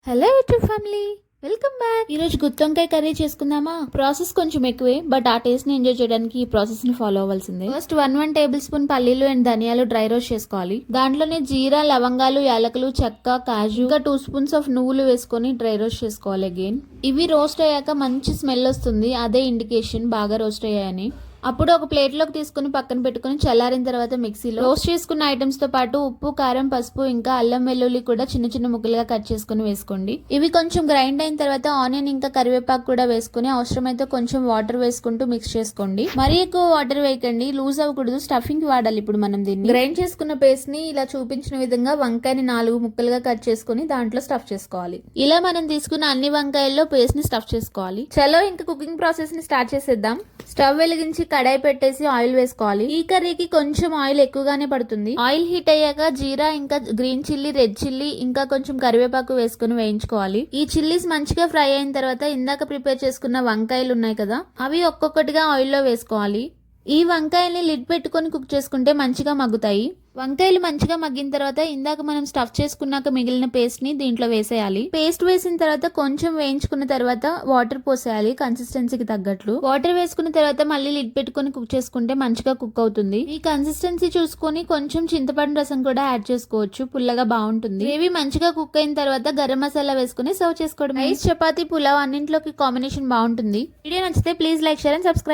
Hello YouTube family, welcome back. ఈరోజు గుత్తొంకాయ curry చేసుకుందామా. Process కొంచెం ఎక్కువే, బట్ ఆ టేస్ట్ ని ఎంజాయ్ చేయడానికి ఈ ప్రాసెస్ ని ఫాలో అవ్వాల్సిందే. ఫస్ట్ 1 టేబుల్ స్పూన్ పల్లీలు అండ్ ధనియాలు డ్రై రోస్ట్ చేసుకోవాలి. దాంట్లోనే జీరా, లవంగాలు, యాలకులు, చెక్క, కాజు, ఇంకా 2 స్పూన్స్ ఆఫ్ నువ్వులు వేసుకొని డ్రై రోస్ట్ చేసుకోవాలి. అగైన్ ఇవి రోస్ట్ అయ్యాక మంచి స్మెల్ వస్తుంది, అదే ఇండికేషన్ బాగా రోస్ట్ అయ్యాయని. అప్పుడు ఒక ప్లేట్ లోకి తీసుకుని పక్కన పెట్టుకుని చల్లారిన తర్వాత మిక్సీలో రోస్ట్ చేసుకున్న ఐటమ్స్ తో పాటు ఉప్పు, కారం, పసుపు, ఇంకా అల్లం వెల్లుల్లి కూడా చిన్న చిన్న ముక్కలుగా కట్ చేసుకుని వేసుకోండి. ఇవి కొంచెం గ్రైండ్ అయిన తర్వాత ఆనియన్ ఇంకా కరివేపాకు కూడా వేసుకుని అవసరమైతే కొంచెం వాటర్ వేసుకుంటూ మిక్స్ చేసుకోండి. మరీ ఎక్కువ వాటర్ వేయకండి, లూజ్ అవ్వకూడదు. స్టఫింగ్ వాడాలి. ఇప్పుడు మనం దీన్ని గ్రైండ్ చేసుకున్న పేస్ట్ ని ఇలా చూపించిన విధంగా వంకాయని 4 ముక్కలుగా కట్ చేసుకుని దాంట్లో స్టఫ్ చేసుకోవాలి. ఇలా మనం తీసుకున్న అన్ని వంకాయల్లో పేస్ట్ ని స్టఫ్ చేసుకోవాలి. చలో ఇంకా కుకింగ్ ప్రాసెస్ ని స్టార్ట్ చేసేద్దాం. స్టవ్ వెలిగించి కడాయి పెట్టేసి ఆయిల్ వేసుకోవాలి. ఈ కర్రీకి కొంచెం ఆయిల్ ఎక్కువగానే పడుతుంది. ఆయిల్ హీట్ అయ్యాక జీరా, ఇంకా గ్రీన్ చిల్లీ, రెడ్ చిల్లీ, ఇంకా కొంచెం కరివేపాకు వేసుకుని వేయించుకోవాలి. ఈ చిల్లీస్ మంచిగా ఫ్రై అయిన తర్వాత ఇందాక ప్రిపేర్ చేసుకున్న వంకాయలు ఉన్నాయి కదా, అవి ఒక్కొక్కటిగా ఆయిల్లో వేసుకోవాలి. ఈ వంకాయల్ని లిడ్ పెట్టుకొని కుక్ చేసుకుంటే మంచిగా మగ్గుతాయి. వంకాయలు మంచిగా మగ్గిన తర్వాత ఇందాక మనం స్టఫ్ చేసుకున్నాక మిగిలిన పేస్ట్ ని దీంట్లో వేసేయాలి. పేస్ట్ వేసిన తర్వాత కొంచెం వేయించుకున్న తర్వాత వాటర్ పోసేయాలి కన్సిస్టెన్సీకి తగ్గట్లు. వాటర్ వేసుకున్న తర్వాత మళ్ళీ లిడ్ పెట్టుకుని కుక్ చేసుకుంటే మంచిగా కుక్ అవుతుంది. ఈ కన్సిస్టెన్సీ చూసుకొని కొంచెం చింతపండు రసం కూడా యాడ్ చేసుకోవచ్చు, పుల్లగా బాగుంటుంది. గ్రేవీ మంచిగా కుక్ అయిన తర్వాత గరం మసాలా వేసుకుని సర్వ్ చేసుకోవడం. రైస్, చపాతీ, పులావ్ అన్నింటిలోకి కాంబినేషన్ బాగుంటుంది. వీడియో నచ్చితే please like, share and subscribe.